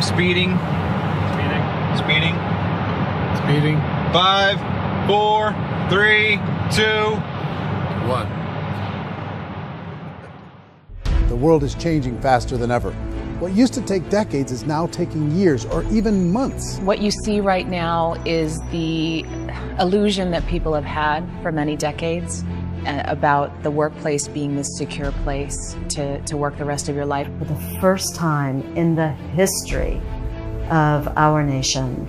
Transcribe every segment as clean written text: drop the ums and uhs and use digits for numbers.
Speeding. Speeding. Speeding. 5, 4, 3, 2, 1. The world is changing faster than ever. What used to take decades is now taking years or even months. What you see right now is the illusion that people have had for many decades about the workplace being this secure place to work the rest of your life. For the first time in the history of our nation,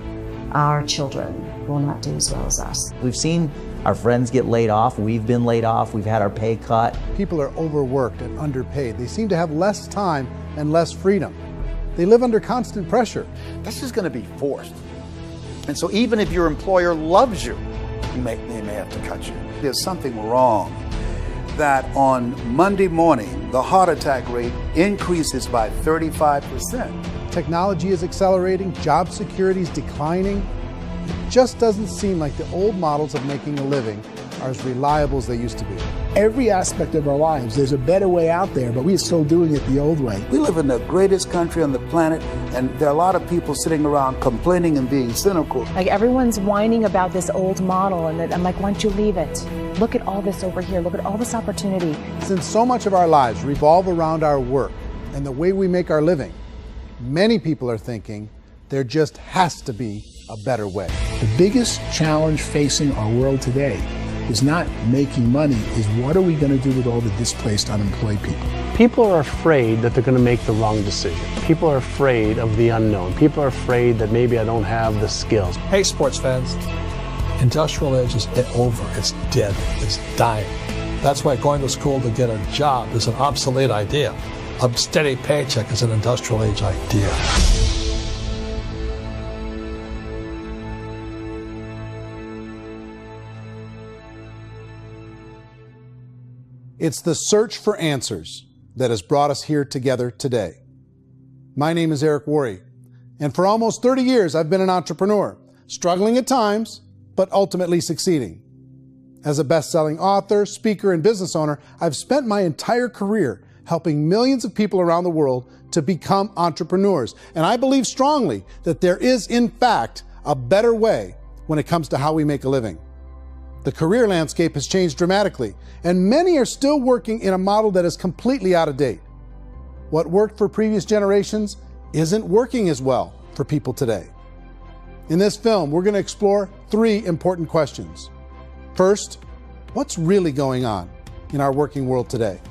our children will not do as well as us. We've seen our friends get laid off. We've been laid off. We've had our pay cut. People are overworked and underpaid. They seem to have less time and less freedom. They live under constant pressure. This is going to be forced. And so even if your employer loves you, they may have to cut you. There's something wrong that on Monday morning, the heart attack rate increases by 35%. Technology is accelerating, job security is declining. It just doesn't seem like the old models of making a living are as reliable as they used to be. Every aspect of our lives, there's a better way out there, but we're still doing it the old way. We live in the greatest country on the planet, and there are a lot of people sitting around complaining and being cynical. Like everyone's whining about this old model, and I'm like, why don't you leave it? Look at all this over here. Look at all this opportunity. Since so much of our lives revolve around our work and the way we make our living, many people are thinking there just has to be a better way. The biggest challenge facing our world today is not making money, is what are we going to do with all the displaced, unemployed people? People are afraid that they're going to make the wrong decision. People are afraid of the unknown. People are afraid that maybe I don't have the skills. Hey, sports fans, industrial age is over. It's dead. It's dying. That's why going to school to get a job is an obsolete idea. A steady paycheck is an industrial age idea. It's the search for answers that has brought us here together today. My name is Worre, and for almost 30 years I've been an entrepreneur, struggling at times, but ultimately succeeding. As a best-selling author, speaker, and business owner, I've spent my entire career helping millions of people around the world to become entrepreneurs. And I believe strongly that there is, in fact, a better way when it comes to how we make a living. The career landscape has changed dramatically, and many are still working in a model that is completely out of date. What worked for previous generations isn't working as well for people today. In this film, we're going to explore 3 important questions. First, what's really going on in our working world today?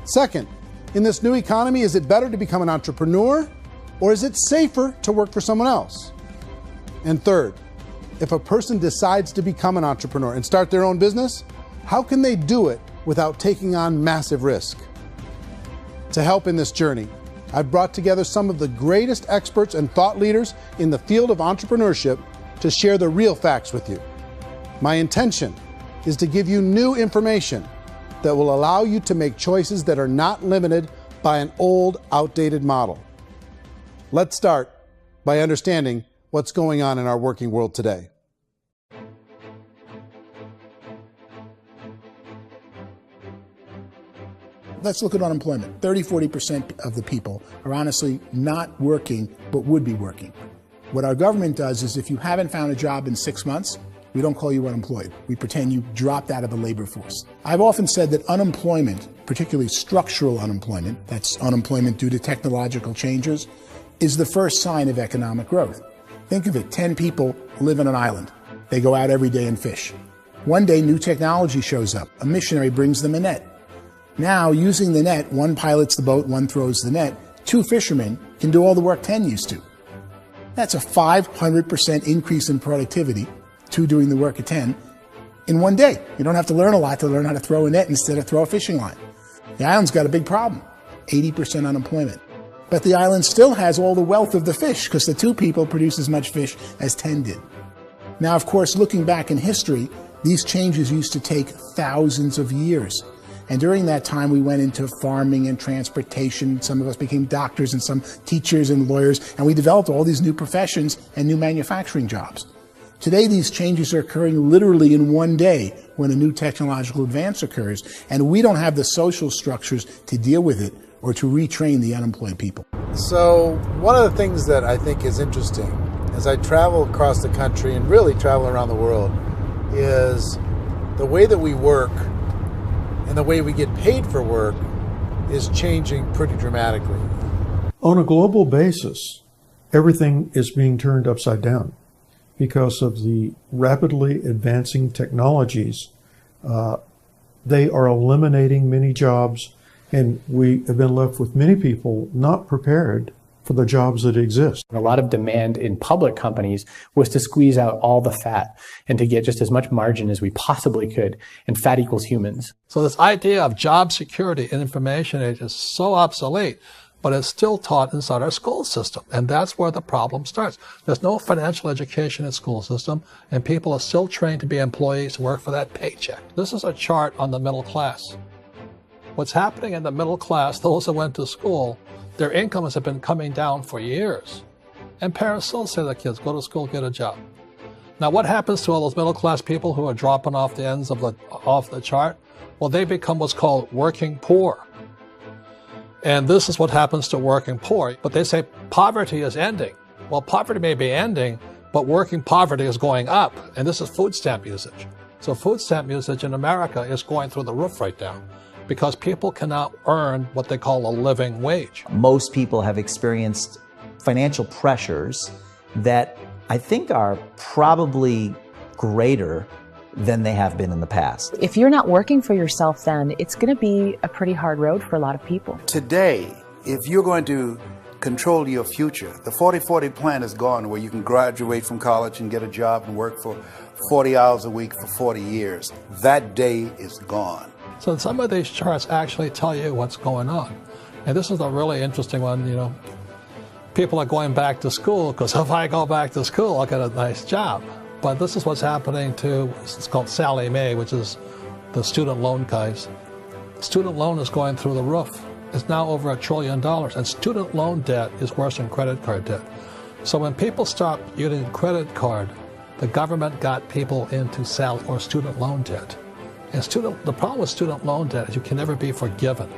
Second, in this new economy, is it better to become an entrepreneur, or is it safer to work for someone else? And third, if a person decides to become an entrepreneur and start their own business, how can they do it without taking on massive risk? To help in this journey, I've brought together some of the greatest experts and thought leaders in the field of entrepreneurship to share the real facts with you. My intention is to give you new information that will allow you to make choices that are not limited by an old, outdated model. Let's start by understanding what's going on in our working world today. Let's look at unemployment. 30–40% of the people are honestly not working, but would be working. What our government does is if you haven't found a job in 6 months, we don't call you unemployed. We pretend you dropped out of the labor force. I've often said that unemployment, particularly structural unemployment, that's unemployment due to technological changes, is the first sign of economic growth. Think of it, 10 people live on an island. They go out every day and fish. One day, new technology shows up. A missionary brings them a net. Now, using the net, one pilots the boat, one throws the net. 2 fishermen can do all the work 10 used to. That's a 500% increase in productivity, 2 doing the work of 10, in one day. You don't have to learn a lot to learn how to throw a net instead of throw a fishing line. The island's got a big problem, 80% unemployment. But the island still has all the wealth of the fish because the 2 people produce as much fish as 10 did. Now, of course, looking back in history, these changes used to take thousands of years. And during that time, we went into farming and transportation. Some of us became doctors and some teachers and lawyers, and we developed all these new professions and new manufacturing jobs. Today, these changes are occurring literally in one day when a new technological advance occurs, and we don't have the social structures to deal with it or to retrain the unemployed people. So one of the things that I think is interesting as I travel across the country and really travel around the world is the way that we work and the way we get paid for work is changing pretty dramatically. On a global basis, everything is being turned upside down because of the rapidly advancing technologies. They are eliminating many jobs, and we have been left with many people not prepared for the jobs that exist. A lot of demand in public companies was to squeeze out all the fat and to get just as much margin as we possibly could, and fat equals humans. So this idea of job security in information age is so obsolete, but it's still taught inside our school system, and that's where the problem starts. There's no financial education in the school system, and people are still trained to be employees to work for that paycheck. This is a chart on the middle class. What's happening in the middle class, those that went to school, their incomes have been coming down for years. And parents still say to their kids, go to school, get a job. Now what happens to all those middle class people who are dropping off the ends of off the chart? Well, they become what's called working poor. And this is what happens to working poor. But they say poverty is ending. Well, poverty may be ending, but working poverty is going up. And this is food stamp usage. So food stamp usage in America is going through the roof right now, because people cannot earn what they call a living wage. Most people have experienced financial pressures that I think are probably greater than they have been in the past. If you're not working for yourself, then it's going to be a pretty hard road for a lot of people. Today, if you're going to control your future, the 40-40 plan is gone, where you can graduate from college and get a job and work for 40 hours a week for 40 years. That day is gone. So some of these charts actually tell you what's going on. And this is a really interesting one. You know, people are going back to school because if I go back to school, I'll get a nice job. But this is what's happening to, it's called Sallie Mae, which is the student loan guys. Student loan is going through the roof. It's now over $1 trillion, and student loan debt is worse than credit card debt. So when people stopped using credit card, the government got people into student loan debt. And the problem with student loan debt is you can never be forgiven.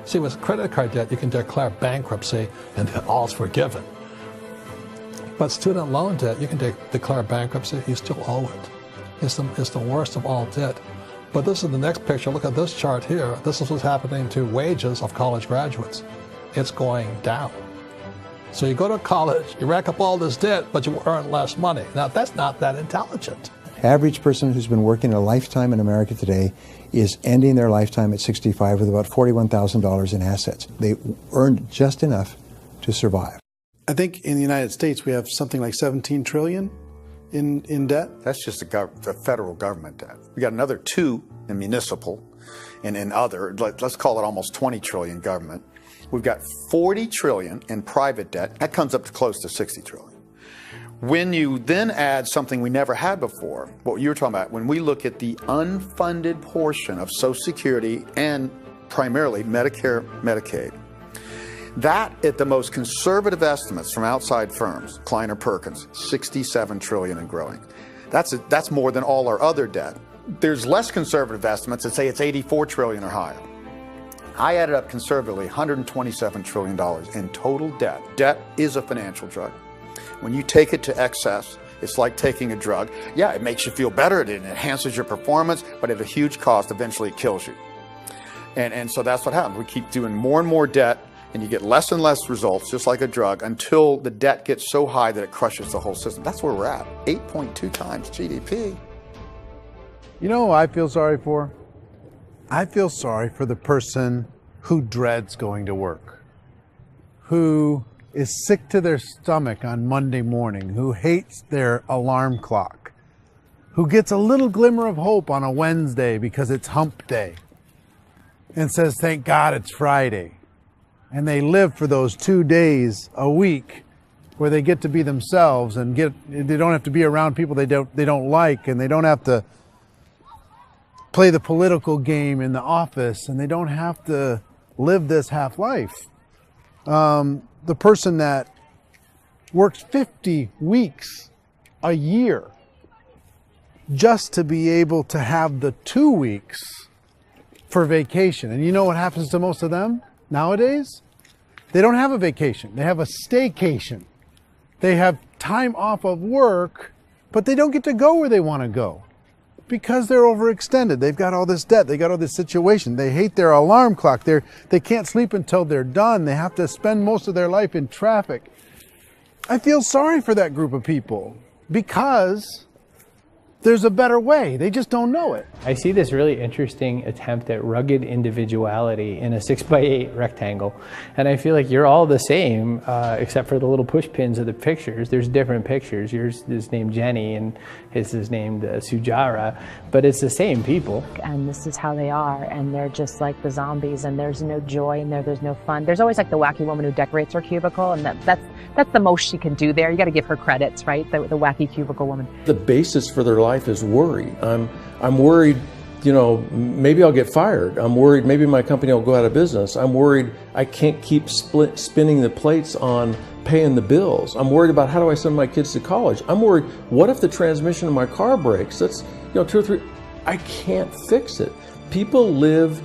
See, with credit card debt, you can declare bankruptcy and all's forgiven. But student loan debt, you can declare bankruptcy, you still owe it. It's the worst of all debt. But this is the next picture. Look at this chart here. This is what's happening to wages of college graduates. It's going down. So you go to college, you rack up all this debt, but you earn less money. Now, that's not that intelligent. Average person who's been working a lifetime in America today is ending their lifetime at 65 with about $41,000 in assets. They earned just enough to survive. I think in the United States we have something like 17 trillion in debt. That's just the federal government debt. We got another 2 in municipal and in other, let's call it almost 20 trillion government. We've got 40 trillion in private debt. That comes up to close to 60 trillion. When you then add something we never had before, what you were talking about, when we look at the unfunded portion of Social Security and primarily Medicare, Medicaid, that, at the most conservative estimates from outside firms, Kleiner Perkins, 67 trillion and growing. That's more than all our other debt. There's less conservative estimates that say it's 84 trillion or higher. I added up conservatively $127 trillion in total debt. Debt is a financial drug. When you take it to excess, it's like taking a drug. Yeah, it makes you feel better, it enhances your performance, but at a huge cost, eventually it kills you. And so that's what happens. We keep doing more and more debt, and you get less and less results, just like a drug, until the debt gets so high that it crushes the whole system. That's where we're at, 8.2 times GDP. You know who I feel sorry for? I feel sorry for the person who dreads going to work, who is sick to their stomach on Monday morning, who hates their alarm clock, who gets a little glimmer of hope on a Wednesday because it's hump day and says, thank God it's Friday. And they live for those 2 days a week where they get to be themselves and they don't have to be around people they don't like, and they don't have to play the political game in the office, and they don't have to live this half life. The person that works 50 weeks a year just to be able to have the 2 weeks for vacation. And you know what happens to most of them nowadays? They don't have a vacation. They have a staycation. They have time off of work, but they don't get to go where they want to go because they're overextended. They've got all this debt. They got all this situation. They hate their alarm clock. They can't sleep until they're done. They have to spend most of their life in traffic. I feel sorry for that group of people because there's a better way. They just don't know it. I see this really interesting attempt at rugged individuality in a 6x8 rectangle. And I feel like you're all the same, except for the little push pins of the pictures. There's different pictures. Yours is named Jenny and his is named Sujara, but it's the same people. And this is how they are, and they're just like the zombies, and there's no joy in there, there's no fun. There's always like the wacky woman who decorates her cubicle, and that's the most she can do there. You got to give her credits, right? The wacky cubicle woman. The basis for their life is worry. I'm worried, you know, maybe I'll get fired. I'm worried maybe my company will go out of business. I'm worried I can't keep spinning the plates on paying the bills. I'm worried about how do I send my kids to college. I'm worried, what if the transmission of my car breaks? That's, you know, 2 or 3, I can't fix it. People live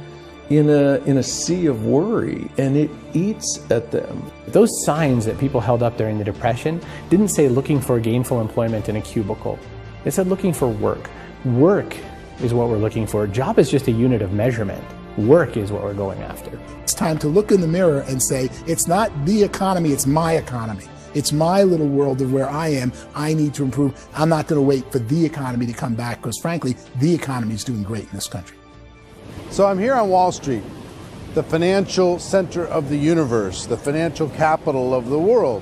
in a sea of worry, and it eats at them. Those signs that people held up during the Depression didn't say looking for gainful employment in a cubicle. It said looking for work. Work is what we're looking for. Job is just a unit of measurement. Work is what we're going after. It's time to look in the mirror and say, it's not the economy, it's my economy. It's my little world of where I am. I need to improve. I'm not going to wait for the economy to come back because, frankly, the economy is doing great in this country. So I'm here on Wall Street, the financial center of the universe, the financial capital of the world.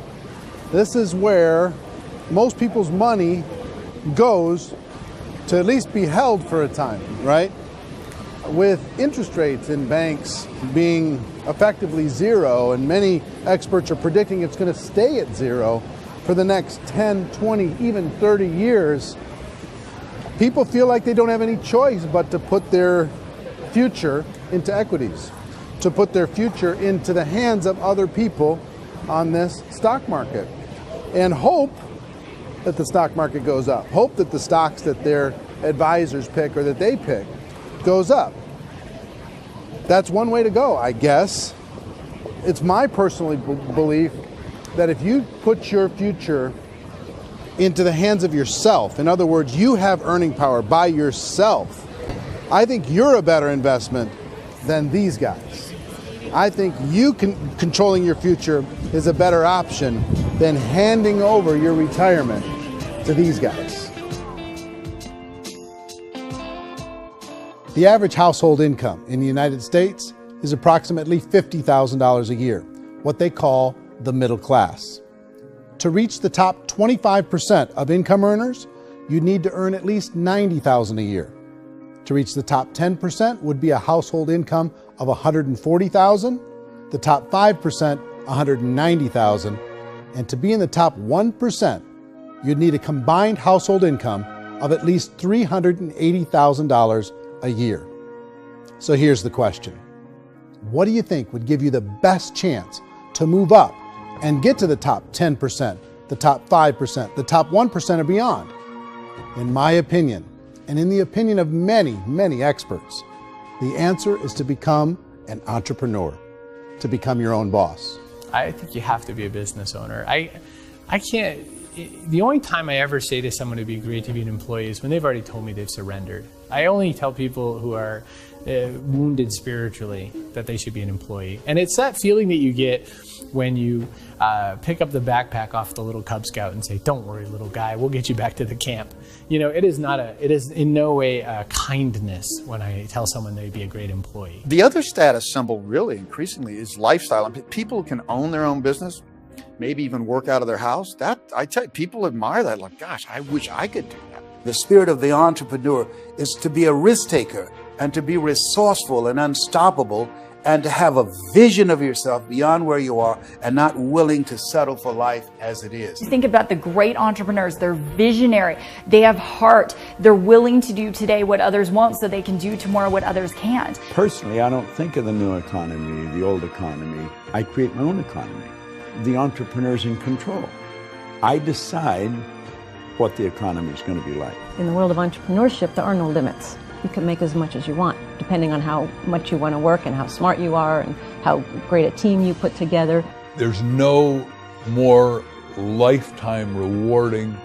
This is where most people's money goes to at least be held for a time, right? With interest rates in banks being effectively zero, and many experts are predicting it's going to stay at zero for the next 10, 20, even 30 years, people feel like they don't have any choice but to put their future into equities, to put their future into the hands of other people on this stock market, and hope that the stock market goes up, hope that the stocks that their advisors pick or that they pick goes up. That's one way to go, I guess. It's my personal belief that if you put your future into the hands of yourself, in other words, you have earning power by yourself, I think you're a better investment than these guys. I think you controlling your future is a better option than handing over your retirement to these guys. The average household income in the United States is approximately $50,000 a year, what they call the middle class. To reach the top 25% of income earners, you'd need to earn at least $90,000 a year. To reach the top 10% would be a household income of $140,000, the top 5%, $190,000, and to be in the top 1%, you'd need a combined household income of at least $380,000 a year. So here's the question. What do you think would give you the best chance to move up and get to the top 10%, the top 5%, the top 1% or beyond? In my opinion, and in the opinion of many, many experts, the answer is to become an entrepreneur, to become your own boss. I think you have to be a business owner. I can't, the only time I ever say to someone it'd be great to be an employee is when they've already told me they've surrendered. I only tell people who are wounded spiritually that they should be an employee. And it's that feeling that you get when you pick up the backpack off the little Cub Scout and say, "Don't worry, little guy, we'll get you back to the camp." You know, it is in no way a kindness when I tell someone they'd be a great employee. The other status symbol really increasingly is lifestyle. And people can own their own business, maybe even work out of their house. That, I tell you, people admire that. Like, gosh, I wish I could do that. The spirit of the entrepreneur is to be a risk taker and to be resourceful and unstoppable and to have a vision of yourself beyond where you are and not willing to settle for life as it is. Think about the great entrepreneurs. They're visionary. They have heart. They're willing to do today what others won't so they can do tomorrow what others can't. Personally, I don't think of the new economy, the old economy. I create my own economy. The entrepreneur's in control. I decide what the economy is going to be like. In the world of entrepreneurship, there are no limits. You can make as much as you want, depending on how much you want to work and how smart you are and how great a team you put together. There's no more lifetime rewarding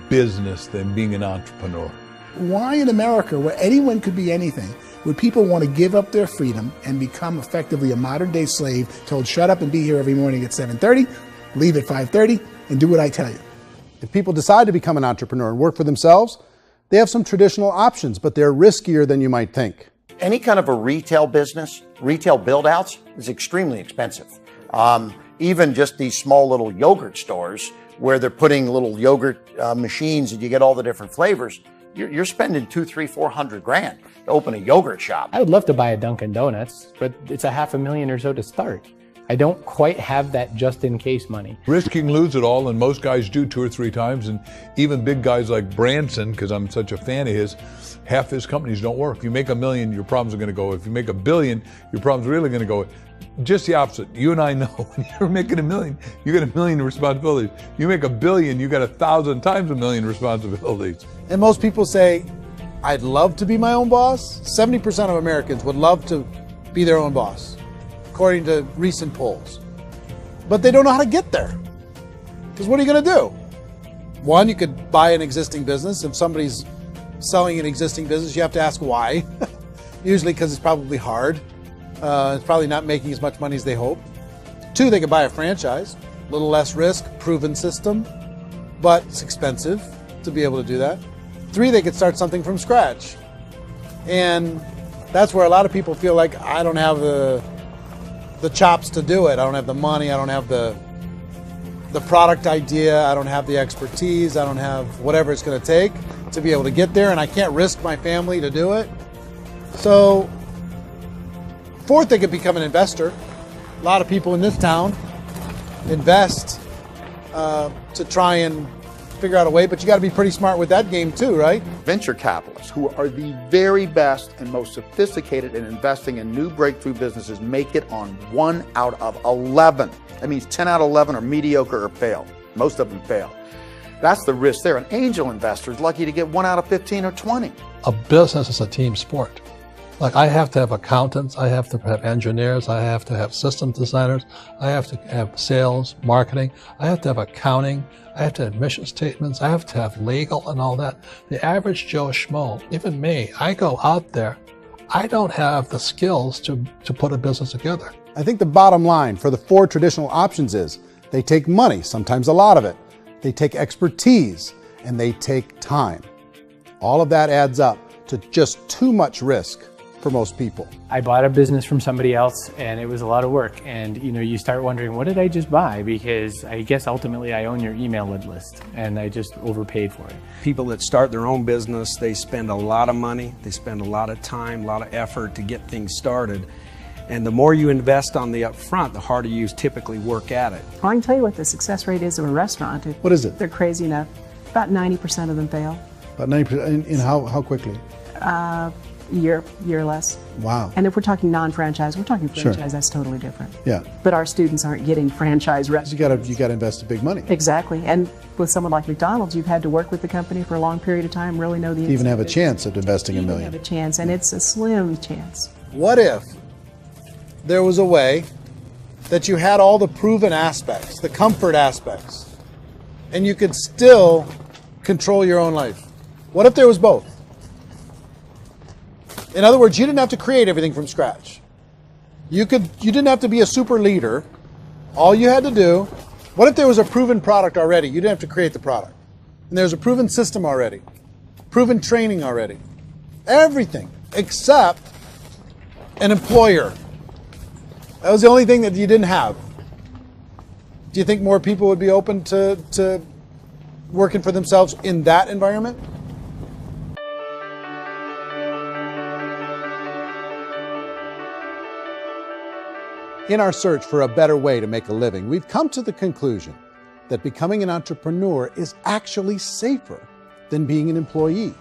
business than being an entrepreneur. Why in America, where anyone could be anything, would people want to give up their freedom and become effectively a modern-day slave, told shut up and be here every morning at 7:30, leave at 5:30, and do what I tell you? If people decide to become an entrepreneur and work for themselves, they have some traditional options, but they're riskier than you might think. Any kind of a retail business, retail build-outs, is extremely expensive. Even just these small little yogurt stores where they're putting little yogurt machines and you get all the different flavors, you're spending $200,000, $300,000, $400,000 to open a yogurt shop. I would love to buy a Dunkin' Donuts, but it's $500,000 or so to start. I don't quite have that just-in-case money. Risking lose it all, and most guys do 2 or 3 times, and even big guys like Branson, because I'm such a fan of his, half his companies don't work. If you make $1 million, your problems are going to go. If you make $1 billion, your problems are really going to go. Just the opposite. You and I know when you're making $1 million, you get $1 million responsibilities. You make $1 billion, you got 1,000 times $1 million responsibilities. And most people say, I'd love to be my own boss. 70% of Americans would love to be their own boss, according to recent polls. But they don't know how to get there. Because what are you going to do? One, you could buy an existing business. If somebody's selling an existing business, you have to ask why. Usually because it's probably hard. It's probably not making as much money as they hope. 2, they could buy a franchise. A little less risk, proven system, but it's expensive to be able to do that. 3, they could start something from scratch. And that's where a lot of people feel like, I don't have the chops to do it. I don't have the money. I don't have the product idea. I don't have the expertise. I don't have whatever it's going to take to be able to get there, and I can't risk my family to do it. So 4th, they could become an investor. A lot of people in this town invest to try and figure out a way, but you got to be pretty smart with that game too, right? Venture capitalists, who are the very best and most sophisticated in investing in new breakthrough businesses, make it on 1 out of 11. That means 10 out of 11 are mediocre or fail. Most of them fail. That's the risk there. An angel investor is lucky to get 1 out of 15 or 20. A business is a team sport. Like, I have to have accountants, I have to have engineers, I have to have system designers, I have to have sales, marketing, I have to have accounting, I have to have mission statements, I have to have legal and all that. The average Joe Schmo, even me, I go out there, I don't have the skills to put a business together. I think the bottom line for the 4 traditional options is they take money, sometimes a lot of it. They take expertise, and they take time. All of that adds up to just too much risk for most people. I bought a business from somebody else and it was a lot of work. And you start wondering, what did I just buy? Because I guess ultimately I own your email list and I just overpaid for it. People that start their own business, they spend a lot of money, they spend a lot of time, a lot of effort to get things started. And the more you invest on the upfront, the harder you typically work at it. I can tell you what the success rate is of a restaurant. What is it? They're crazy enough. About 90% of them fail. About 90%, in how quickly? Year less. Wow. And if we're talking non-franchise, we're talking franchise, Sure. That's totally different. Yeah. But our students aren't getting franchise restaurants. You gotta invest big money. Exactly. And with someone like McDonald's, you've had to work with the company for a long period of time, really know the To even have a business. chance at investing $1 million. Have a chance, and it's a slim chance. What if there was a way that you had all the proven aspects, the comfort aspects, and you could still control your own life? What if there was both? In other words, you didn't have to create everything from scratch. You didn't have to be a super leader. All you had to do, what if there was a proven product already? You didn't have to create the product. And there's a proven system already, proven training already. Everything except an employer. That was the only thing that you didn't have. Do you think more people would be open to working for themselves in that environment? In our search for a better way to make a living, we've come to the conclusion that becoming an entrepreneur is actually safer than being an employee.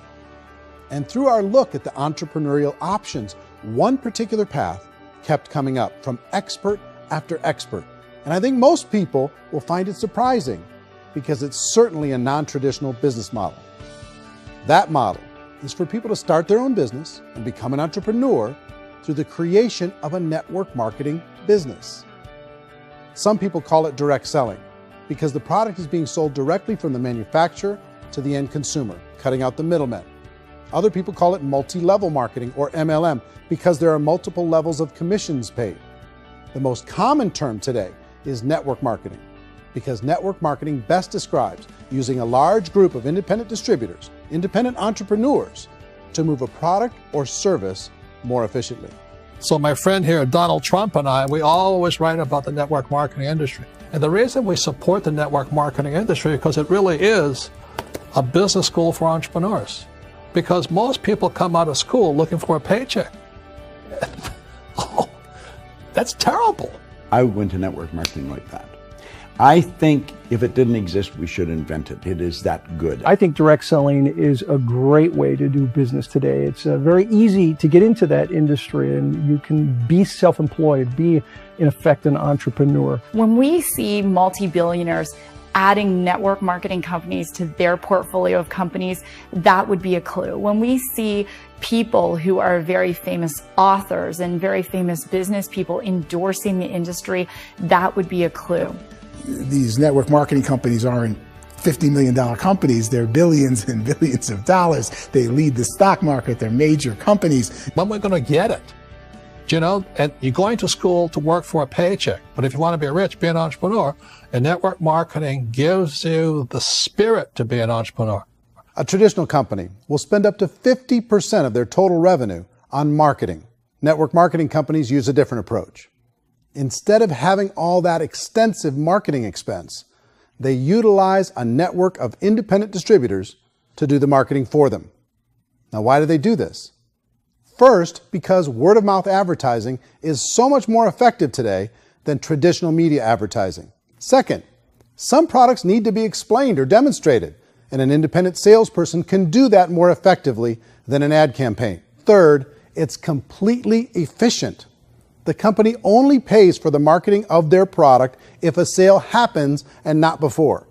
And through our look at the entrepreneurial options, one particular path kept coming up from expert after expert. And I think most people will find it surprising because it's certainly a non-traditional business model. That model is for people to start their own business and become an entrepreneur through the creation of a network marketing business. Some people call it direct selling because the product is being sold directly from the manufacturer to the end consumer, cutting out the middlemen. Other people call it multi-level marketing, or MLM, because there are multiple levels of commissions paid. The most common term today is network marketing, because network marketing best describes using a large group of independent distributors, independent entrepreneurs, to move a product or service more efficiently. So my friend here, Donald Trump, and I, we always write about the network marketing industry. And the reason we support the network marketing industry is because it really is a business school for entrepreneurs. Because most people come out of school looking for a paycheck. Oh, that's terrible. I went to network marketing like that. I think if it didn't exist, we should invent it. It is that good. I think direct selling is a great way to do business today. It's very easy to get into that industry, and you can be self-employed, be, in effect, an entrepreneur. When we see multi-billionaires adding network marketing companies to their portfolio of companies, that would be a clue. When we see people who are very famous authors and very famous business people endorsing the industry, that would be a clue. These network marketing companies aren't $50 million companies. They're billions and billions of dollars. They lead the stock market. They're major companies. When we're going to get it? You know, and you're going to school to work for a paycheck. But if you want to be rich, be an entrepreneur. And network marketing gives you the spirit to be an entrepreneur. A traditional company will spend up to 50% of their total revenue on marketing. Network marketing companies use a different approach. Instead of having all that extensive marketing expense, they utilize a network of independent distributors to do the marketing for them. Now, why do they do this? First, because word-of-mouth advertising is so much more effective today than traditional media advertising. Second, some products need to be explained or demonstrated, and an independent salesperson can do that more effectively than an ad campaign. Third, it's completely efficient. The company only pays for the marketing of their product if a sale happens and not before.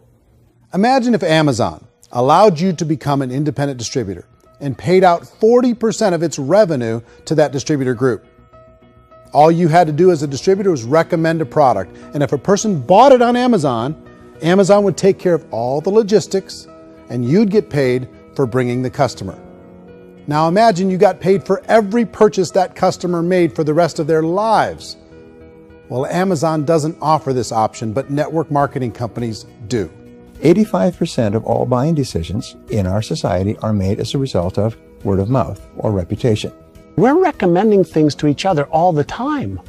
Imagine if Amazon allowed you to become an independent distributor and paid out 40% of its revenue to that distributor group. All you had to do as a distributor was recommend a product, and if a person bought it on Amazon, Amazon would take care of all the logistics, and you'd get paid for bringing the customer. Now imagine you got paid for every purchase that customer made for the rest of their lives. Well, Amazon doesn't offer this option, but network marketing companies do. 85% of all buying decisions in our society are made as a result of word of mouth or reputation. We're recommending things to each other all the time.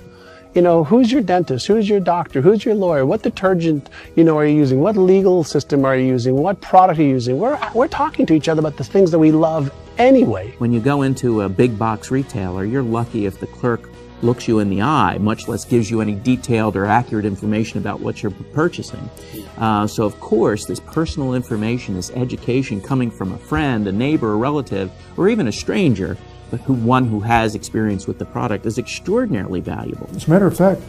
You know, who's your dentist? Who's your doctor? Who's your lawyer? What detergent, are you using? What legal system are you using? What product are you using? We're talking to each other about the things that we love anyway. When you go into a big box retailer, you're lucky if the clerk looks you in the eye, much less gives you any detailed or accurate information about what you're purchasing. So of course, this personal information, this education coming from a friend, a neighbor, a relative, or even a stranger, but one who has experience with the product is extraordinarily valuable. As a matter of fact,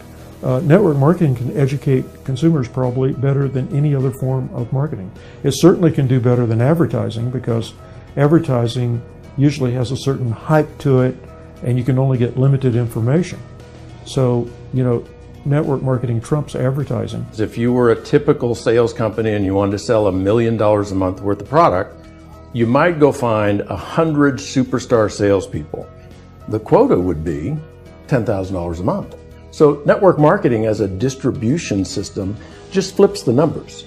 network marketing can educate consumers probably better than any other form of marketing. It certainly can do better than advertising, because advertising usually has a certain hype to it, and you can only get limited information. So, network marketing trumps advertising. If you were a typical sales company and you wanted to sell $1 million a month worth of product, you might go find 100 superstar salespeople. The quota would be $10,000 a month. So network marketing as a distribution system just flips the numbers.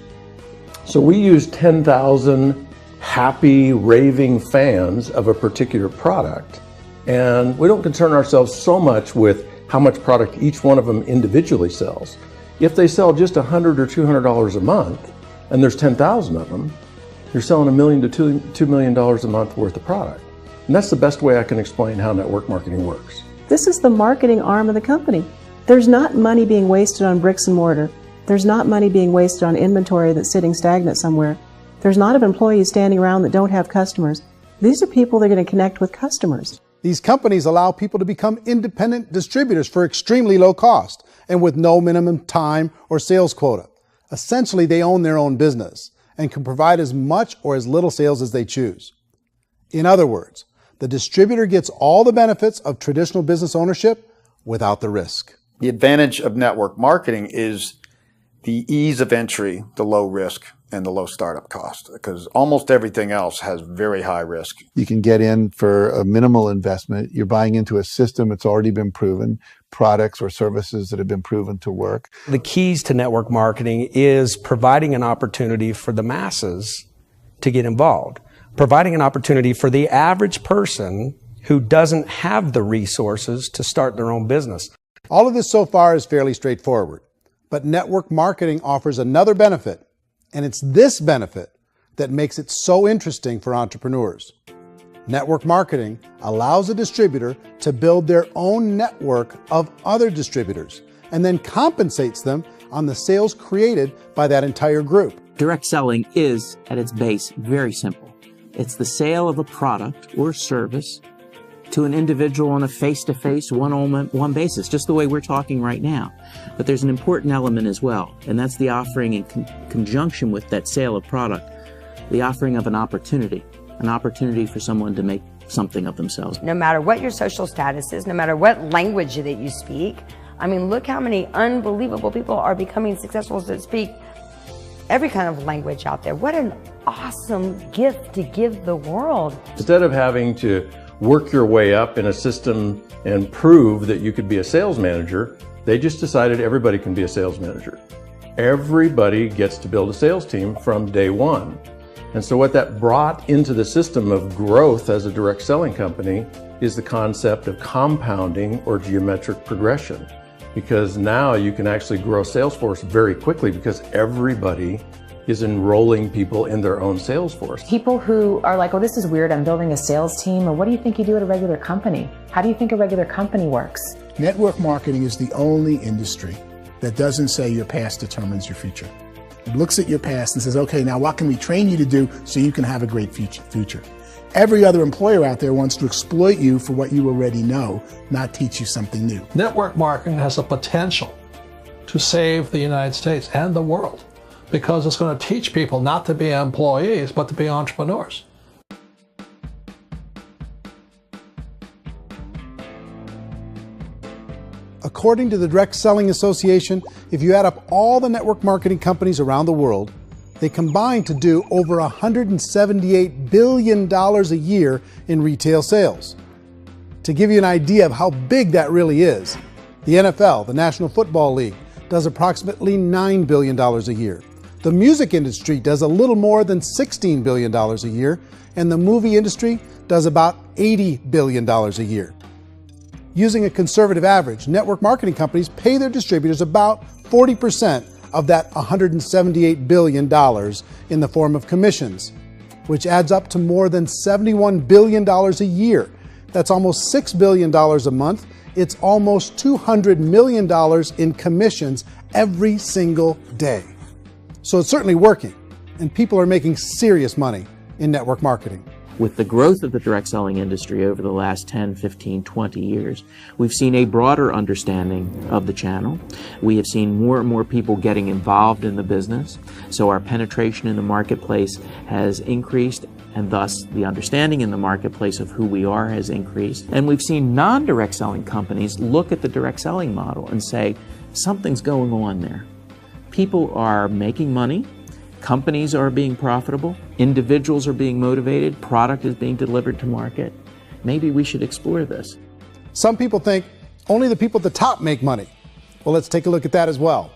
So we use 10,000 happy, raving fans of a particular product, and we don't concern ourselves so much with how much product each one of them individually sells. If they sell just $100 or $200 a month, and there's 10,000 of them, you're selling $1 million to $2 million a month worth of product. And that's the best way I can explain how network marketing works. This is the marketing arm of the company. There's not money being wasted on bricks and mortar. There's not money being wasted on inventory that's sitting stagnant somewhere. There's not of employees standing around that don't have customers. These are people that are going to connect with customers. These companies allow people to become independent distributors for extremely low cost and with no minimum time or sales quota. Essentially, they own their own business and can provide as much or as little sales as they choose. In other words, the distributor gets all the benefits of traditional business ownership without the risk. The advantage of network marketing is the ease of entry, the low risk, and the low startup cost, because almost everything else has very high risk. You can get in for a minimal investment. You're buying into a system that's already been proven, products or services that have been proven to work. The keys to network marketing is providing an opportunity for the masses to get involved, providing an opportunity for the average person who doesn't have the resources to start their own business. All of this so far is fairly straightforward, but network marketing offers another benefit, and it's this benefit that makes it so interesting for entrepreneurs. Network marketing allows a distributor to build their own network of other distributors and then compensates them on the sales created by that entire group. Direct selling is, at its base, very simple. It's the sale of a product or service to an individual on a face-to-face, one-on-one basis, just the way we're talking right now. But there's an important element as well, and that's the offering in conjunction with that sale of product, the offering of an opportunity for someone to make something of themselves. No matter what your social status is, no matter what language that you speak, I mean, look how many unbelievable people are becoming successful that speak every kind of language out there. What an awesome gift to give the world. Instead of having to work your way up in a system and prove that you could be a sales manager, they just decided everybody can be a sales manager. Everybody gets to build a sales team from day one. And so what that brought into the system of growth as a direct selling company is the concept of compounding or geometric progression. Because now you can actually grow sales force very quickly because everybody is enrolling people in their own sales force. People who are like, oh, this is weird, I'm building a sales team, or what do you think you do at a regular company? How do you think a regular company works? Network marketing is the only industry that doesn't say your past determines your future. It looks at your past and says, okay, now what can we train you to do so you can have a great future? Every other employer out there wants to exploit you for what you already know, not teach you something new. Network marketing has the potential to save the United States and the world, because it's going to teach people not to be employees, but to be entrepreneurs. According to the Direct Selling Association, if you add up all the network marketing companies around the world, they combine to do over $178 billion a year in retail sales. To give you an idea of how big that really is, the NFL, the National Football League, does approximately $9 billion a year. The music industry does a little more than $16 billion a year, and the movie industry does about $80 billion a year. Using a conservative average, network marketing companies pay their distributors about 40% of that $178 billion in the form of commissions, which adds up to more than $71 billion a year. That's almost $6 billion a month. It's almost $200 million in commissions every single day. So it's certainly working, and people are making serious money in network marketing. With the growth of the direct selling industry over the last 10, 15, 20 years, we've seen a broader understanding of the channel. We have seen more and more people getting involved in the business, so our penetration in the marketplace has increased, and thus the understanding in the marketplace of who we are has increased. And we've seen non-direct selling companies look at the direct selling model and say, something's going on there. People are making money, companies are being profitable, individuals are being motivated, product is being delivered to market. Maybe we should explore this. Some people think only the people at the top make money. Well, let's take a look at that as well.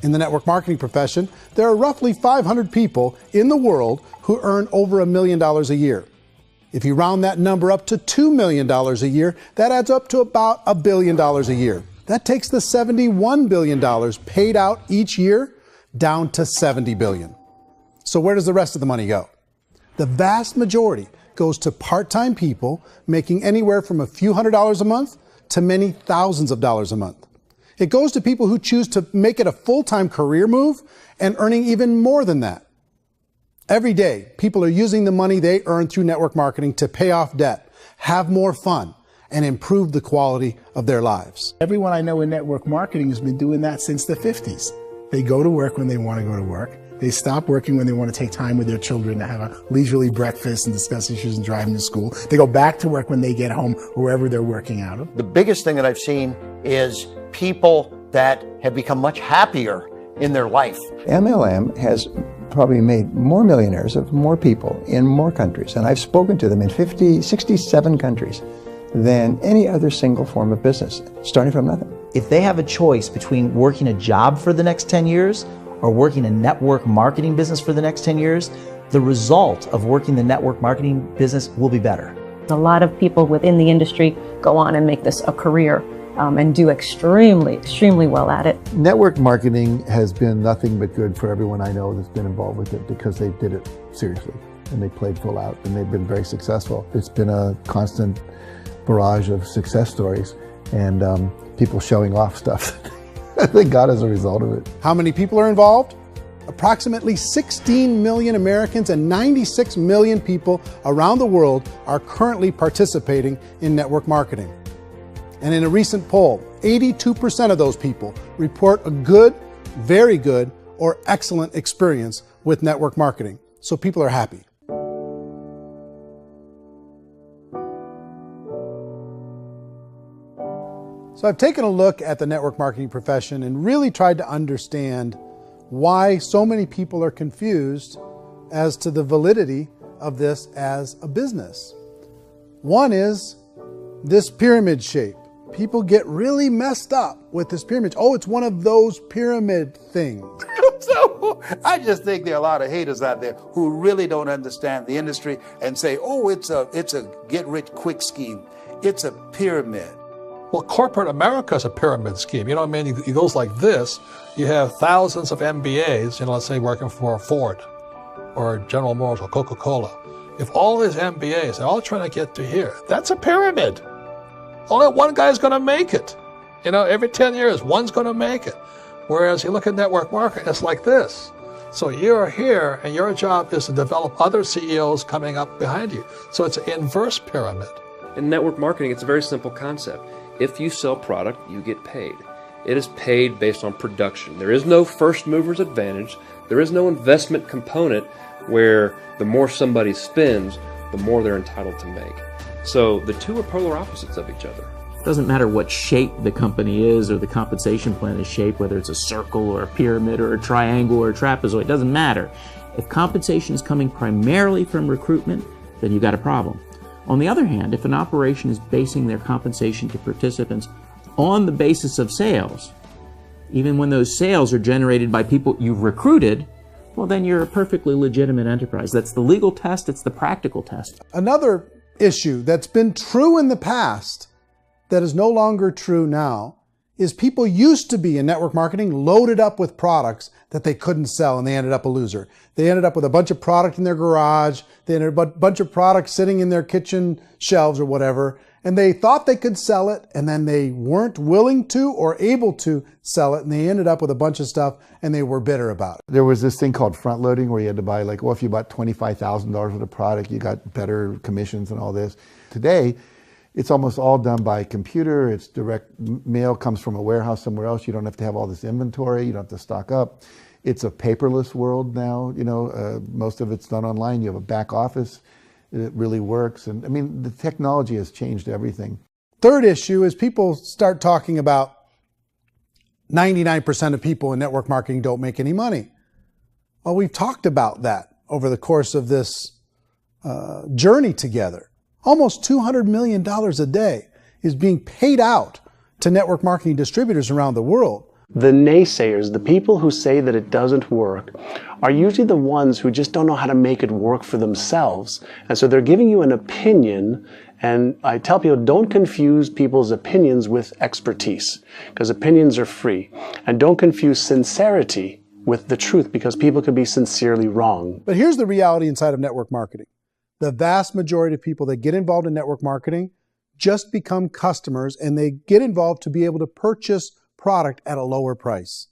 In the network marketing profession, there are roughly 500 people in the world who earn over $1 million a year. If you round that number up to $2 million a year, that adds up to about $1 billion a year. That takes the $71 billion paid out each year down to $70 billion. So where does the rest of the money go? The vast majority goes to part-time people making anywhere from a few $100s a month to many thousands of dollars a month. It goes to people who choose to make it a full-time career move and earning even more than that. Every day, people are using the money they earn through network marketing to pay off debt, have more fun, and improve the quality of their lives. Everyone I know in network marketing has been doing that since the 50s. They go to work when they want to go to work. They stop working when they want to take time with their children to have a leisurely breakfast and discuss issues and driving to school. They go back to work when they get home, wherever they're working out of. The biggest thing that I've seen is people that have become much happier in their life. MLM has probably made more millionaires of more people in more countries, and I've spoken to them in 67 countries, than any other single form of business, starting from nothing. If they have a choice between working a job for the next 10 years or working a network marketing business for the next 10 years, the result of working the network marketing business will be better. A lot of people within the industry go on and make this a career and do extremely well at it. Network marketing has been nothing but good for everyone I know that's been involved with it because they did it seriously and they played full out and they've been very successful. It's been a constant barrage of success stories and people showing off stuff that they got as a result of it. How many people are involved? Approximately 16 million Americans and 96 million people around the world are currently participating in network marketing. And in a recent poll, 82% of those people report a good, very good, or excellent experience with network marketing. So people are happy. So I've taken a look at the network marketing profession and really tried to understand why so many people are confused as to the validity of this as a business. One is this pyramid shape. People get really messed up with this pyramid. Oh, it's one of those pyramid things. So I just think there are a lot of haters out there who really don't understand the industry and say, oh, it's a get-rich-quick scheme. It's a pyramid. Well, corporate America is a pyramid scheme. You know what I mean? It goes like this. You have thousands of MBAs, let's say working for Ford or General Motors or Coca-Cola. If all these MBAs, they're all trying to get to here, that's a pyramid. Only one guy's going to make it. Every 10 years, one's going to make it. Whereas you look at network marketing, it's like this. So you're here, and your job is to develop other CEOs coming up behind you. So it's an inverse pyramid. In network marketing, it's a very simple concept. If you sell product, you get paid. It is paid based on production. There is no first mover's advantage. There is no investment component where the more somebody spends, the more they're entitled to make. So the two are polar opposites of each other. It doesn't matter what shape the company is or the compensation plan is shaped, whether it's a circle or a pyramid or a triangle or a trapezoid, it doesn't matter. If compensation is coming primarily from recruitment, then you've got a problem. On the other hand, if an operation is basing their compensation to participants on the basis of sales, even when those sales are generated by people you've recruited, well, then you're a perfectly legitimate enterprise. That's the legal test, it's the practical test. Another issue that's been true in the past that is no longer true now is people used to be in network marketing loaded up with products that they couldn't sell and they ended up a loser. They ended up with a bunch of product in their garage, they ended up with a bunch of products sitting in their kitchen shelves or whatever, and they thought they could sell it and then they weren't willing to or able to sell it and they ended up with a bunch of stuff and they were bitter about it. There was this thing called front loading where you had to buy if you bought $25,000 worth of product, you got better commissions and all this. Today, it's almost all done by computer. It's direct mail comes from a warehouse somewhere else. You don't have to have all this inventory. You don't have to stock up. It's a paperless world now. Most of it's done online. You have a back office. It really works. And the technology has changed everything. Third issue is people start talking about 99% of people in network marketing don't make any money. Well, we've talked about that over the course of this journey together. Almost $200 million a day is being paid out to network marketing distributors around the world. The naysayers, the people who say that it doesn't work, are usually the ones who just don't know how to make it work for themselves. And so they're giving you an opinion, and I tell people, don't confuse people's opinions with expertise, because opinions are free. And don't confuse sincerity with the truth, because people can be sincerely wrong. But here's the reality inside of network marketing. The vast majority of people that get involved in network marketing just become customers, and they get involved to be able to purchase product at a lower price.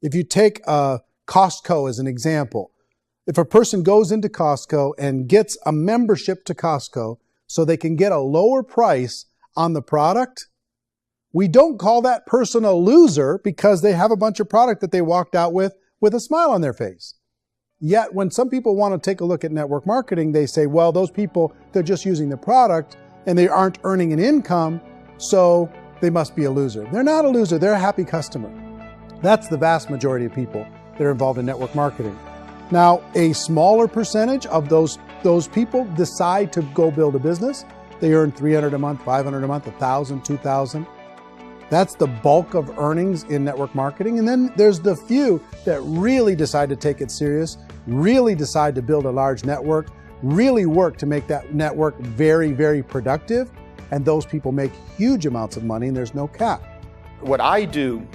If you take Costco as an example, if a person goes into Costco and gets a membership to Costco so they can get a lower price on the product, we don't call that person a loser because they have a bunch of product that they walked out with a smile on their face. Yet when some people want to take a look at network marketing, they say, well, those people, they're just using the product and they aren't earning an income, so they must be a loser. They're not a loser, they're a happy customer. That's the vast majority of people that are involved in network marketing. Now, a smaller percentage of those people decide to go build a business. They earn $300 a month, $500 a month, $1,000, $2,000. That's the bulk of earnings in network marketing. And then there's the few that really decide to take it serious, really decide to build a large network, really work to make that network very, very productive. And those people make huge amounts of money and there's no cap. What I do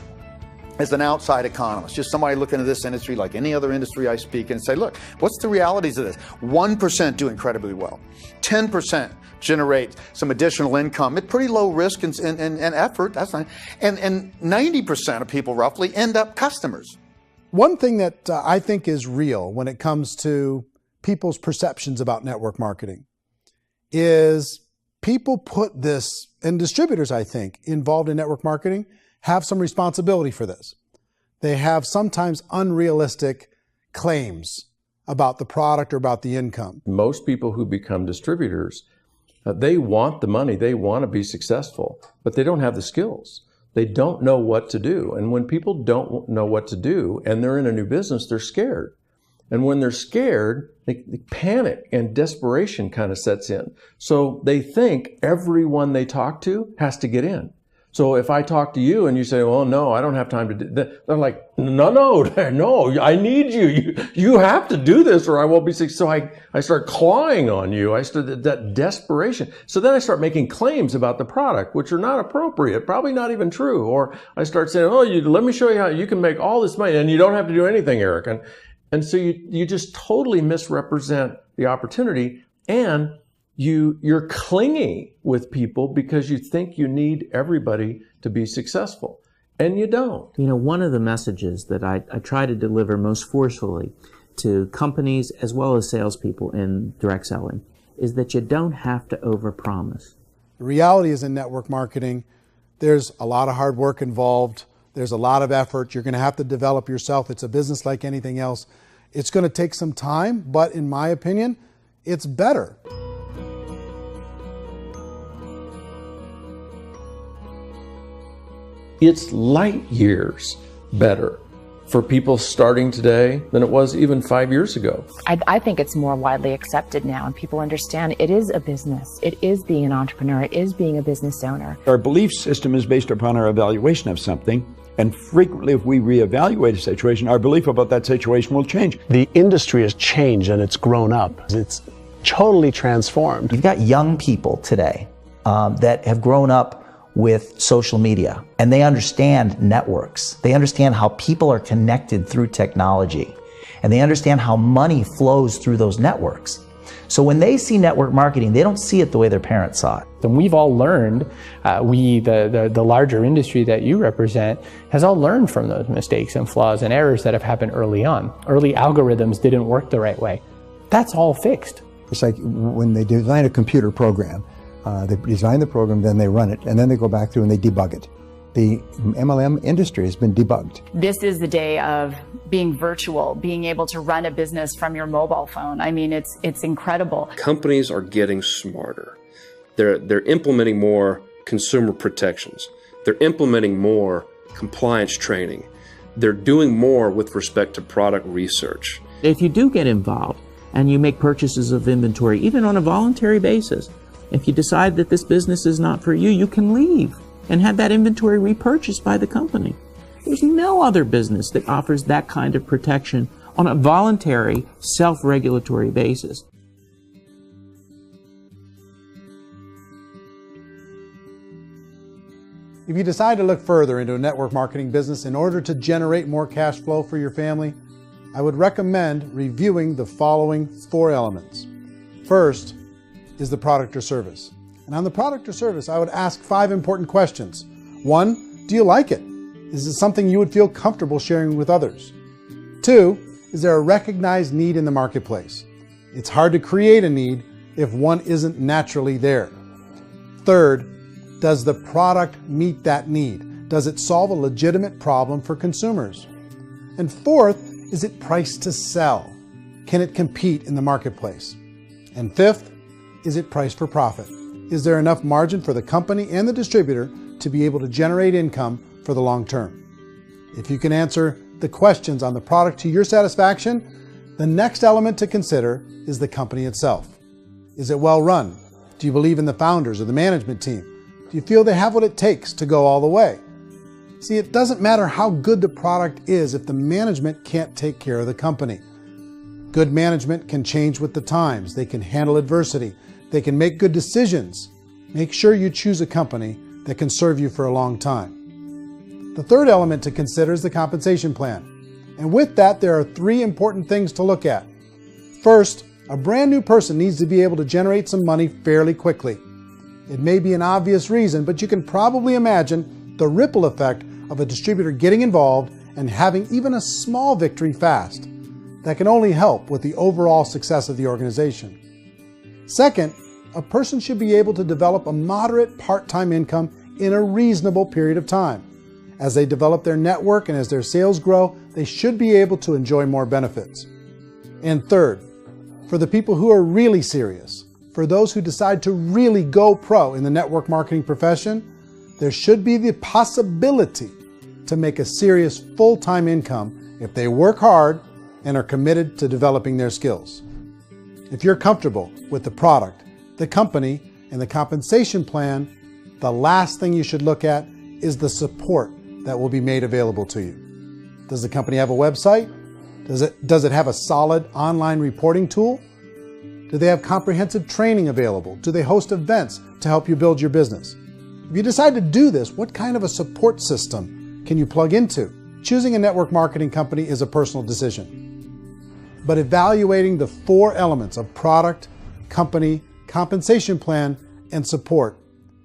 as an outside economist, just somebody looking at this industry like any other industry I speak and say, look, what's the realities of this? 1% do incredibly well. 10% generate some additional income at pretty low risk and effort. That's fine. And 90% of people roughly end up customers. One thing that I think is real when it comes to people's perceptions about network marketing is people put this, and distributors, I think, involved in network marketing have some responsibility for this. They have sometimes unrealistic claims about the product or about the income. Most people who become distributors, they want the money, they want to be successful, but they don't have the skills. They don't know what to do. And when people don't know what to do and they're in a new business, they're scared. And when they're scared, they panic and desperation kind of sets in. So they think everyone they talk to has to get in. So if I talk to you and you say, well, no, I don't have time to do that, they're like, no, I need you. You have to do this or I won't be successful. So I start clawing on you. I start that desperation. So then I start making claims about the product, which are not appropriate, probably not even true. Or I start saying, oh, let me show you how you can make all this money and you don't have to do anything, Eric. And so you just totally misrepresent the opportunity, and you're clingy with people because you think you need everybody to be successful, and you don't. You know, one of the messages that I try to deliver most forcefully to companies as well as salespeople in direct selling is that you don't have to overpromise. The reality is in network marketing, there's a lot of hard work involved. There's a lot of effort. You're going to have to develop yourself. It's a business like anything else. It's going to take some time, but in my opinion, it's better. It's light years better for people starting today than it was even 5 years ago. I think it's more widely accepted now, and people understand it is a business. It is being an entrepreneur. It is being a business owner. Our belief system is based upon our evaluation of something. And frequently, if we reevaluate a situation, our belief about that situation will change. The industry has changed and it's grown up. It's totally transformed. You've got young people today that have grown up with social media, and they understand networks. They understand how people are connected through technology, and they understand how money flows through those networks. So when they see network marketing, they don't see it the way their parents saw it. And we've all learned, the larger industry that you represent, has all learned from those mistakes and flaws and errors that have happened early on. Early algorithms didn't work the right way. That's all fixed. It's like when they design a computer program, they design the program, then they run it, and then they go back through and they debug it. The MLM industry has been debugged. This is the day of being virtual, being able to run a business from your mobile phone. I mean, it's incredible. Companies are getting smarter. They're implementing more consumer protections. They're implementing more compliance training. They're doing more with respect to product research. If you do get involved and you make purchases of inventory, even on a voluntary basis, if you decide that this business is not for you, you can leave and have that inventory repurchased by the company. There's no other business that offers that kind of protection on a voluntary, self-regulatory basis. If you decide to look further into a network marketing business in order to generate more cash flow for your family, I would recommend reviewing the following 4 elements. First is the product or service. And on the product or service, I would ask 5 important questions. 1, do you like it? Is it something you would feel comfortable sharing with others? 2, is there a recognized need in the marketplace? It's hard to create a need if one isn't naturally there. 3rd, does the product meet that need? Does it solve a legitimate problem for consumers? And 4th, is it priced to sell? Can it compete in the marketplace? And 5th, is it priced for profit? Is there enough margin for the company and the distributor to be able to generate income for the long term? If you can answer the questions on the product to your satisfaction, the next element to consider is the company itself. Is it well run? Do you believe in the founders or the management team? Do you feel they have what it takes to go all the way? See, it doesn't matter how good the product is if the management can't take care of the company. Good management can change with the times. They can handle adversity. They can make good decisions. Make sure you choose a company that can serve you for a long time. The third element to consider is the compensation plan. And with that, there are 3 important things to look at. First, a brand new person needs to be able to generate some money fairly quickly. It may be an obvious reason, but you can probably imagine the ripple effect of a distributor getting involved and having even a small victory fast. That can only help with the overall success of the organization. Second, a person should be able to develop a moderate part-time income in a reasonable period of time. As they develop their network and as their sales grow, they should be able to enjoy more benefits. And third, for the people who are really serious, for those who decide to really go pro in the network marketing profession, there should be the possibility to make a serious full-time income if they work hard and are committed to developing their skills. If you're comfortable with the product, the company, and the compensation plan, the last thing you should look at is the support that will be made available to you. Does the company have a website? Does it have a solid online reporting tool? Do they have comprehensive training available? Do they host events to help you build your business? If you decide to do this, what kind of a support system can you plug into? Choosing a network marketing company is a personal decision. But evaluating the 4 elements of product, company, compensation plan, and support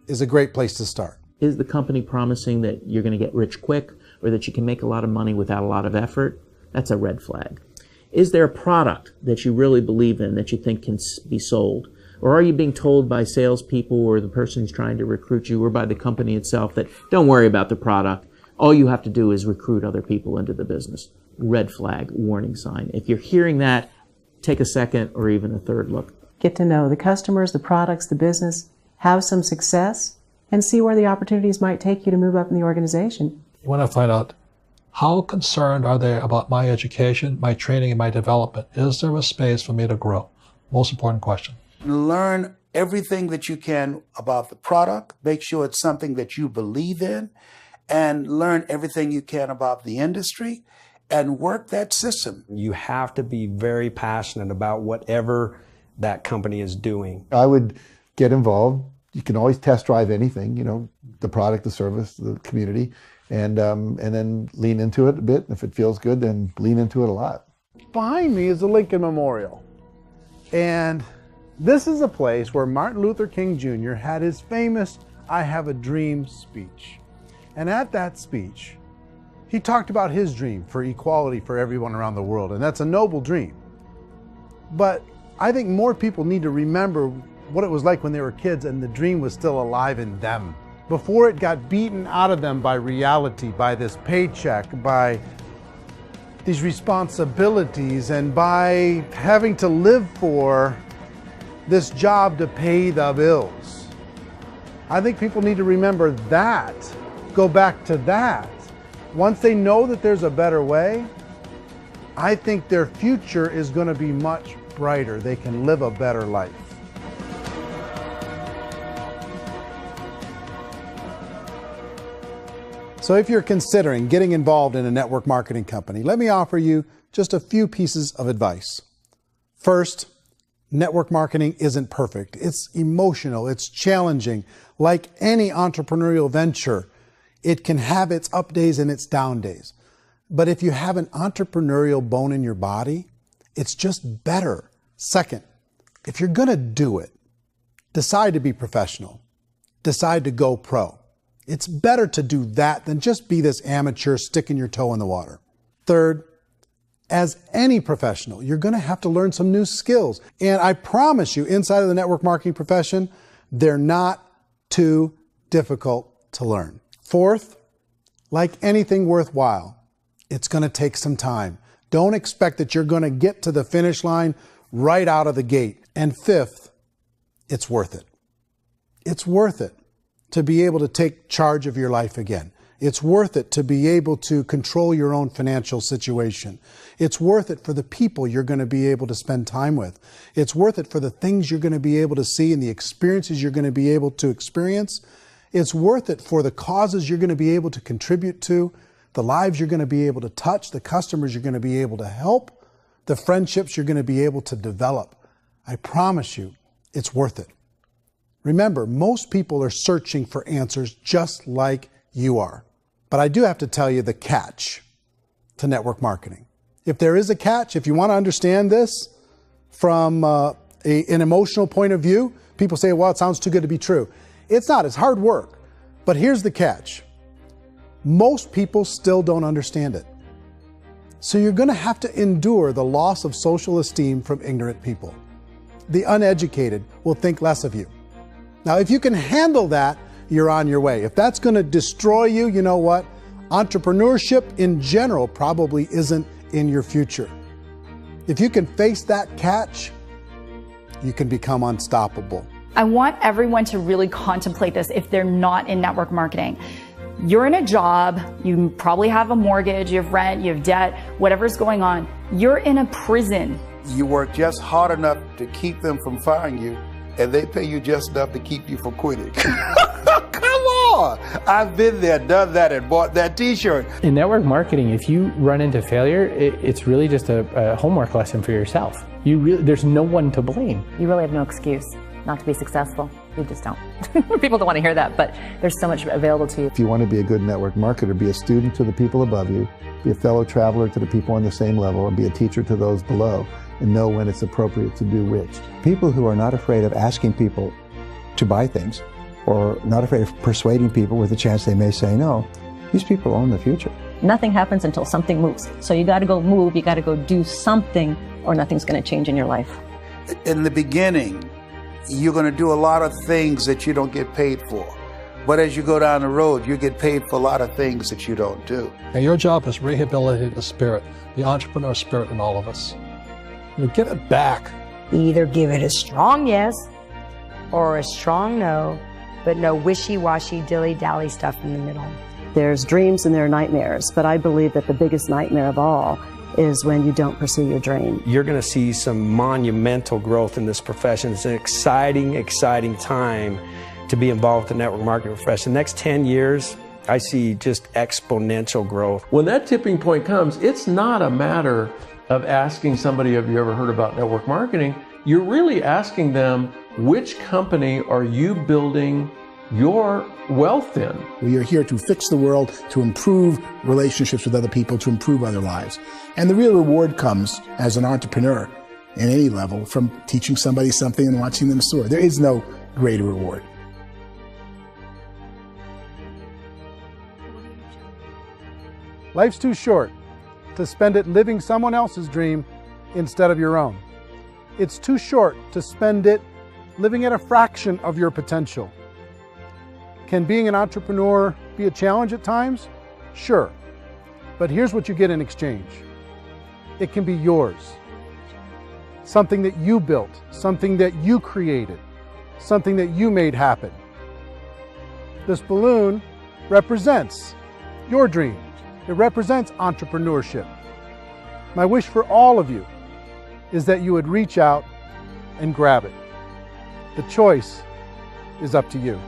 is a great place to start. Is the company promising that you're going to get rich quick or that you can make a lot of money without a lot of effort? That's a red flag. Is there a product that you really believe in that you think can be sold? Or are you being told by salespeople or the person who's trying to recruit you or by the company itself that don't worry about the product, all you have to do is recruit other people into the business? Red flag, warning sign. If you're hearing that, take a second or even a third look. Get to know the customers, the products, the business, have some success, and see where the opportunities might take you to move up in the organization. You want to find out how concerned are they about my education, my training, and my development? Is there a space for me to grow? Most important question. Learn everything that you can about the product. Make sure it's something that you believe in, and learn everything you can about the industry and work that system. You have to be very passionate about whatever that company is doing. I would get involved. You can always test drive anything, the product, the service, the community, and then lean into it a bit. If it feels good, then lean into it a lot. Behind me is the Lincoln Memorial. And this is a place where Martin Luther King Jr. had his famous "I Have a Dream" speech. And at that speech, he talked about his dream for equality for everyone around the world. And that's a noble dream. But I think more people need to remember what it was like when they were kids and the dream was still alive in them. Before it got beaten out of them by reality, by this paycheck, by these responsibilities, and by having to live for this job to pay the bills. I think people need to remember that, go back to that. Once they know that there's a better way, I think their future is going to be much brighter. They can live a better life. So if you're considering getting involved in a network marketing company, let me offer you just a few pieces of advice. First, network marketing isn't perfect. It's emotional, it's challenging. Like any entrepreneurial venture, it can have its up days and its down days. But if you have an entrepreneurial bone in your body, it's just better. Second, if you're gonna do it, decide to be professional. Decide to go pro. It's better to do that than just be this amateur sticking your toe in the water. Third, as any professional, you're going to have to learn some new skills. And I promise you, inside of the network marketing profession, they're not too difficult to learn. Fourth, like anything worthwhile, it's going to take some time. Don't expect that you're going to get to the finish line right out of the gate. And fifth, it's worth it. It's worth it to be able to take charge of your life again. It's worth it to be able to control your own financial situation. It's worth it for the people you're going to be able to spend time with. It's worth it for the things you're going to be able to see and the experiences you're going to be able to experience. It's worth it for the causes you're going to be able to contribute to, the lives you're going to be able to touch, the customers you're going to be able to help, the friendships you're going to be able to develop. I promise you, it's worth it. Remember, most people are searching for answers just like you are. But I do have to tell you the catch to network marketing. If there is a catch, if you want to understand this from an emotional point of view, people say, well, it sounds too good to be true. It's not, it's hard work. But here's the catch. Most people still don't understand it. So you're going to have to endure the loss of social esteem from ignorant people. The uneducated will think less of you. Now, if you can handle that, you're on your way. If that's going to destroy you, you know what? Entrepreneurship in general probably isn't in your future. If you can face that catch, you can become unstoppable. I want everyone to really contemplate this if they're not in network marketing. You're in a job, you probably have a mortgage, you have rent, you have debt, whatever's going on. You're in a prison. You work just hard enough to keep them from firing you, and they pay you just enough to keep you from quitting. Come on! I've been there, done that, and bought that t-shirt. In network marketing, if you run into failure, it's really just a homework lesson for yourself. There's no one to blame. You really have no excuse not to be successful. You just don't. People don't want to hear that, but there's so much available to you. If you want to be a good network marketer, be a student to the people above you, be a fellow traveler to the people on the same level, and be a teacher to those below, and know when it's appropriate to do which. People who are not afraid of asking people to buy things, or not afraid of persuading people with the chance they may say no, these people own the future. Nothing happens until something moves. So you got to go move, you got to go do something, or nothing's going to change in your life. In the beginning, you're going to do a lot of things that you don't get paid for. But as you go down the road, you get paid for a lot of things that you don't do. And your job is rehabilitate the spirit, the entrepreneur spirit in all of us. You get it back. Either give it a strong yes or a strong no, but no wishy-washy, dilly-dally stuff in the middle. There's dreams and there are nightmares, but I believe that the biggest nightmare of all is when you don't pursue your dream. You're going to see some monumental growth in this profession. It's an exciting, exciting time to be involved with the network marketing profession. The next 10 years, I see just exponential growth. When that tipping point comes, it's not a matter of asking somebody, have you ever heard about network marketing? You're really asking them, which company are you building your wealth in? We are here to fix the world, to improve relationships with other people, to improve other lives. And the real reward comes as an entrepreneur in any level from teaching somebody something and watching them soar. There is no greater reward. Life's too short to spend it living someone else's dream instead of your own. It's too short to spend it living at a fraction of your potential. Can being an entrepreneur be a challenge at times? Sure. But here's what you get in exchange. It can be yours. Something that you built, something that you created, something that you made happen. This balloon represents your dream. It represents entrepreneurship. My wish for all of you is that you would reach out and grab it. The choice is up to you.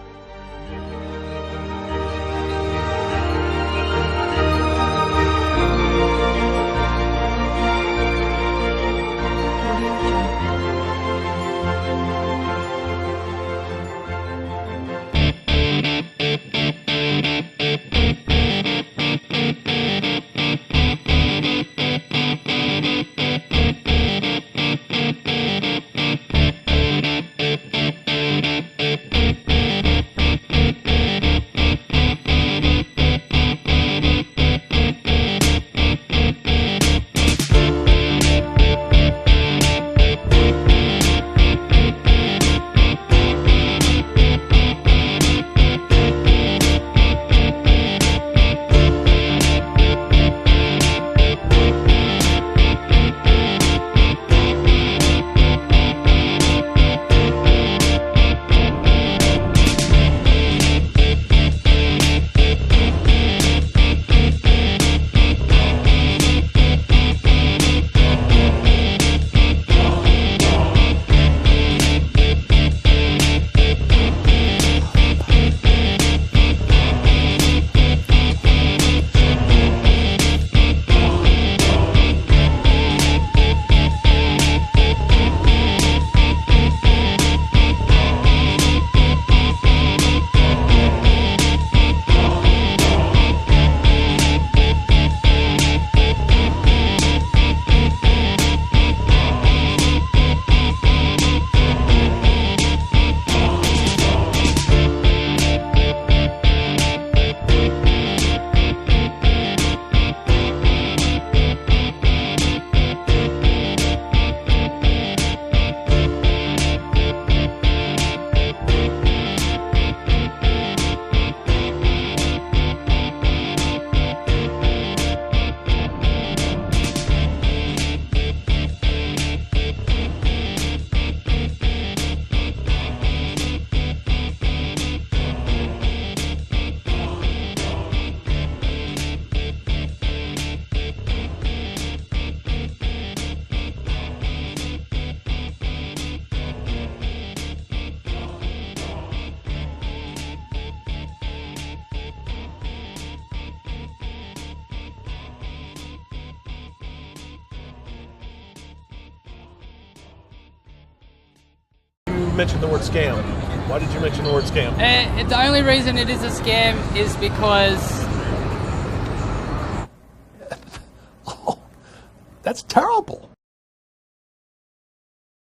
mention the word scam? Why did you mention the word scam? The only reason it is a scam is because... That's terrible.